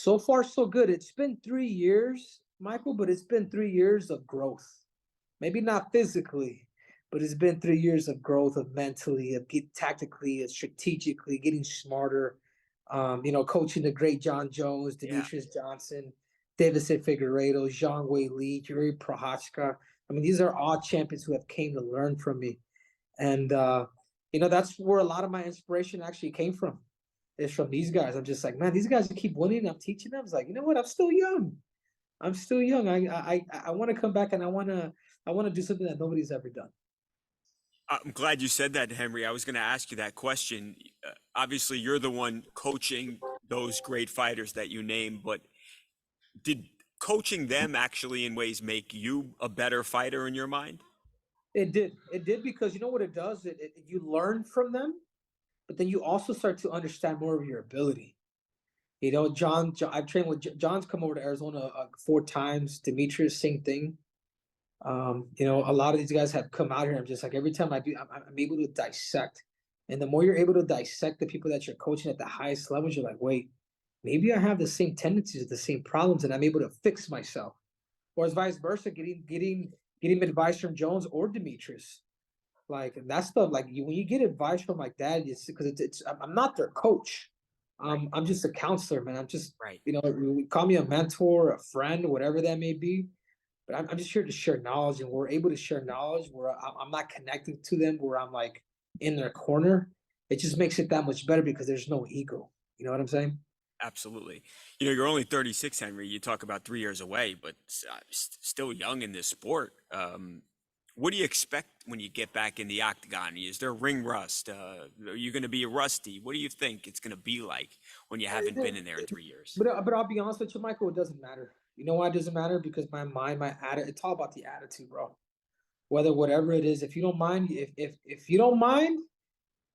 So far, so good. It's been 3 years, Michael, but it's been 3 years of growth. Maybe not physically, but it's been 3 years of growth, of mentally, of get tactically, of strategically, getting smarter. Coaching the great Jon Jones, Yeah. Demetrious Johnson, Davison Figueiredo, Zhang Wei Li, Yuri Prohachka. I mean, these are all champions who have came to learn from me. And that's where a lot of my inspiration actually came from. Is from these guys. I'm just like, man, these guys keep winning. I'm teaching them. I was like, you know what? I'm still young. I'm still young. I want to come back and I want to do something that nobody's ever done. I'm glad you said that, Henry. I was going to ask you that question. Obviously, you're the one coaching those great fighters that you named, but did coaching them actually in ways make you a better fighter in your mind? It did. It did because you know what it does. You learn from them, but then you also start to understand more of your ability. John, I've trained with John's come over to Arizona 4 times. Demetrius, same thing. A lot of these guys have come out here. I'm just like every time I do, I'm able to dissect. And the more you're able to dissect the people that you're coaching at the highest levels, you're like, wait, maybe I have the same tendencies, the same problems, and I'm able to fix myself. Or as vice versa, getting advice from Jones or Demetrius. Like that stuff, like when you get advice from like that, it's because I'm not their coach. Right. I'm just a counselor, man. I'm just Right. call me a mentor, a friend, whatever that may be. But I'm just here to share knowledge, and we're able to share knowledge where I'm not connected to them, where I'm like in their corner. It just makes it that much better because there's no ego. You know what I'm saying? Absolutely. You're only 36, Henry. You talk about 3 years away, but still young in this sport. What do you expect when you get back in the octagon? Is there ring rust? Are you going to be rusty? What do you think it's going to be like when you haven't been in there in 3 years? But I'll be honest with you, Michael. It doesn't matter. You know why it doesn't matter? Because my mind, my attitude. It's all about the attitude, bro. Whatever it is, if you don't mind, if you don't mind,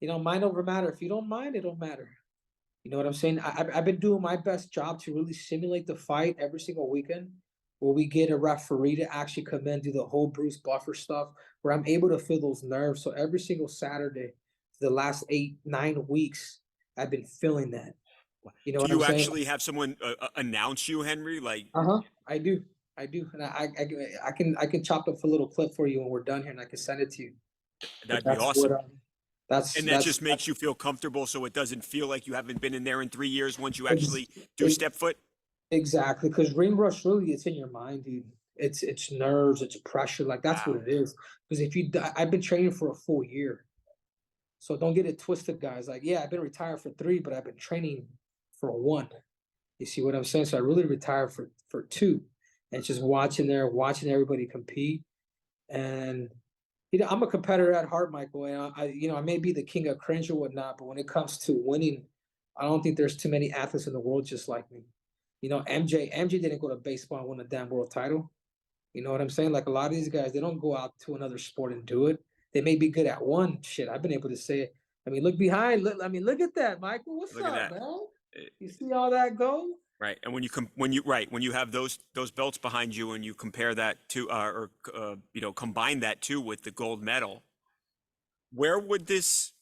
mind over matter. If you don't mind, it don't matter. You know what I'm saying? I've been doing my best job to really simulate the fight every single weekend, where we get a referee to actually come in, do the whole Bruce Buffer stuff, where I'm able to feel those nerves. So every single Saturday, for the last 8, 9 weeks, I've been feeling that. You know Do what I'm you saying? actually have someone announce you, Henry? Like, Uh-huh. I do. I do. And I can chop up a little clip for you when we're done here and I can send it to you. But that'd be that's what awesome. that's And that that's just makes you feel comfortable so it doesn't feel like you haven't been in there in 3 years once you ex- actually do step foot. exactly because ring rush really it's in your mind, dude. It's nerves, it's pressure, like that's what Wow. it is. Because I've been training for a full year, so don't get it twisted, guys. Like, yeah, I've been retired for 3, but I've been training for 1. You see what I'm saying? So I really retired for 2, and just watching everybody compete. And I'm a competitor at heart, Michael. And I may be the king of cringe or whatnot, but when it comes to winning, I don't think there's too many athletes in the world just like me. MJ didn't go to baseball and win a damn world title. You know what I'm saying? Like a lot of these guys, they don't go out to another sport and do it. They may be good at one. Shit, I've been able to say it. I mean, look behind. Look at that, Michael. What's Look at up, that. man? Uh, You see all that go? Right. And when you have those belts behind you and you compare that to combine that too with the gold medal, where would this,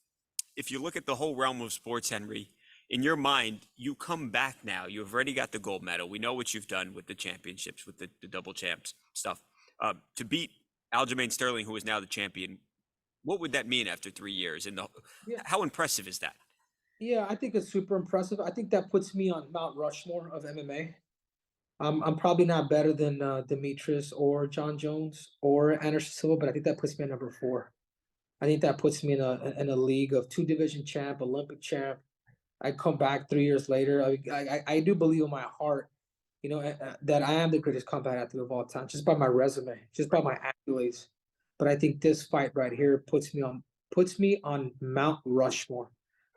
if you look at the whole realm of sports, Henry, in your mind, you come back now. You've already got the gold medal. We know what you've done with the championships, with the double champs stuff. To beat Aljamain Sterling, who is now the champion, what would that mean after 3 years? And Yeah, how impressive is that? yeah. I think it's super impressive. I think that puts me on Mount Rushmore of MMA. I'm probably not better than Demetrius or Jon Jones or Anderson Silva, but I think that puts me at number 4. I think that puts me in a league of 2 division champ, Olympic champ. I come back 3 years later. I do believe in my heart, that I am the greatest combat athlete of all time, just by my resume, just by Right. my accolades. But I think this fight right here puts me on Mount Rushmore.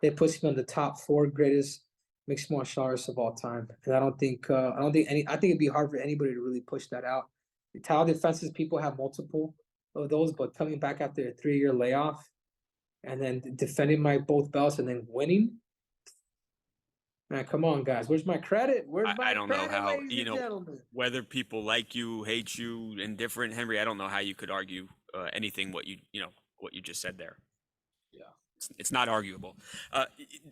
It puts me on the top 4 greatest mixed martial artists of all time. And I think it'd be hard for anybody to really push that out. The title defenses, people have multiple of those, but coming back after a 3-year layoff and then defending my both belts and then winning, man, come on, guys. Where's my credit? Where's I my don't know credit, how, ladies and gentlemen? whether people like you, hate you, indifferent, Henry. I don't know how you could argue anything what you just said there. Yeah. It's not arguable.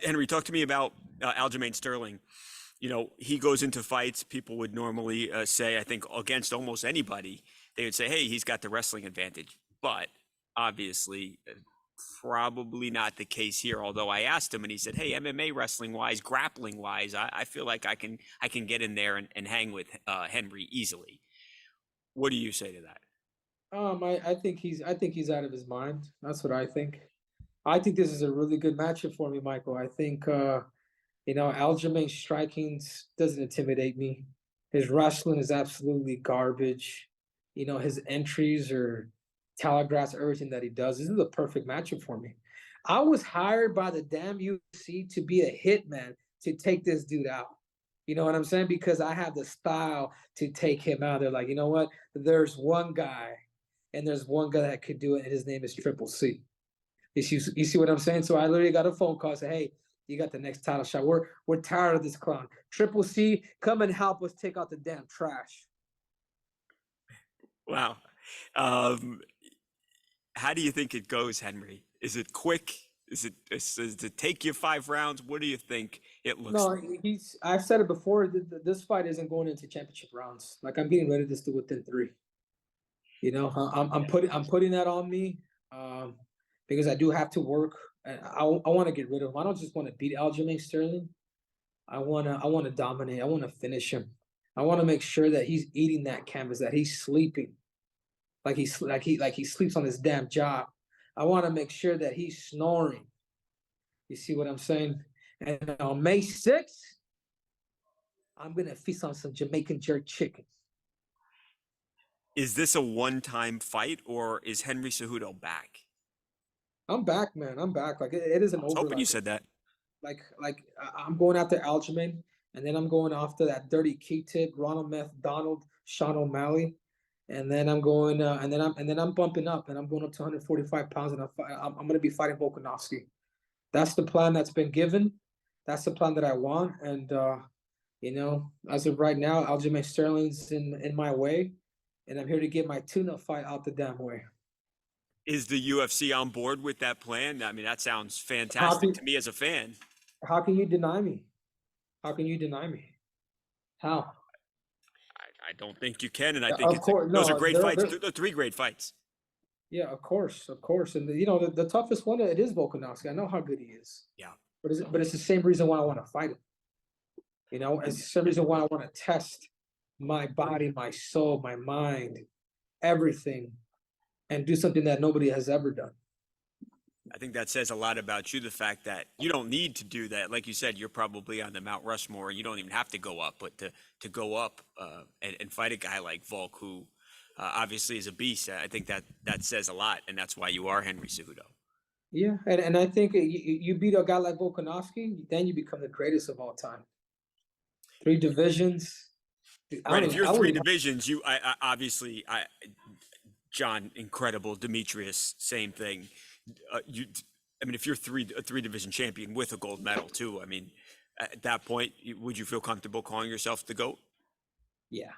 Henry, talk to me about Aljamain Sterling. you know, he goes into fights, people would normally say, I think against almost anybody, they would say, hey, he's got the wrestling advantage. But obviously, probably not the case here. Although I asked him and he said, hey, MMA wrestling wise, grappling wise, I feel like I can get in there and hang with Henry easily. What do you say to that? I think he's out of his mind. That's what I think. I think this is a really good matchup for me, Michael. I think Aljamain striking doesn't intimidate me. His wrestling is absolutely garbage. His entries are telegraphs everything that he does. This is the perfect matchup for me. I was hired by the damn UFC to be a hitman to take this dude out. You know what I'm saying? Because I have the style to take him out. They're like, you know what? There's one guy, and there's one guy that could do it, and his name is Triple C. You see what I'm saying? So I literally got a phone call, say, hey, you got the next title shot. We're tired of this clown. Triple C, come and help us take out the damn trash. Wow. How do you think it goes, Henry? Is it quick? Does it take you 5 rounds? What do you think it looks No, like? I've said it before. This fight isn't going into championship rounds. Like I'm getting rid of this to within 3. I'm putting that on me, because I do have to work. And I want to get rid of him. I don't just want to beat Aljamain Sterling. I want to dominate. I want to finish him. I want to make sure that he's eating that canvas, that he's sleeping, like he sleeps on his damn job. I want to make sure that he's snoring. You see what I'm saying? And on May 6th, I'm gonna feast on some Jamaican jerk chicken. Is this a one-time fight or is Henry Cejudo back? I'm back, man. I'm back. Like it isn't I was over. hoping you said that. I'm going after Aljamain, and then I'm going after that dirty Q-tip, Ronald Meth, Donald, Sean O'Malley, and then I'm going, and then I'm bumping up, and I'm going up to 145 pounds, and I'm going to be fighting Volkanovski. That's the plan that's been given. That's the plan that I want, and as of right now, Aljamain Sterling's in my way, and I'm here to get my tuna fight out the damn way. Is the UFC on board with that plan? I mean, that sounds How fantastic can to me as a fan. how can you deny me? How can you deny me? How? I don't think you can, and I think Of course, those are no. great fights. They're 3 great fights. Yeah, of course, and the toughest one it is Volkanovski. I know how good he is, Yeah. but it's the same reason why I want to fight him. It's the same reason why I want to test my body, my soul, my mind, everything, and do something that nobody has ever done. I think that says a lot about you, the fact that you don't need to do that. Like you said, you're probably on the Mount Rushmore. You don't even have to go up, but to go up and fight a guy like Volk, who obviously is a beast, I think that says a lot, and that's why you are Henry Cejudo. Yeah, and I think you beat a guy like Volkanovski, then you become the greatest of all time. 3 divisions. Right. If you're I wouldn't three even. divisions, I obviously, John, incredible. Demetrious, same thing. I mean, if you're a 3 division champion with a gold medal too, I mean, at that point, would you feel comfortable calling yourself the GOAT? Yeah,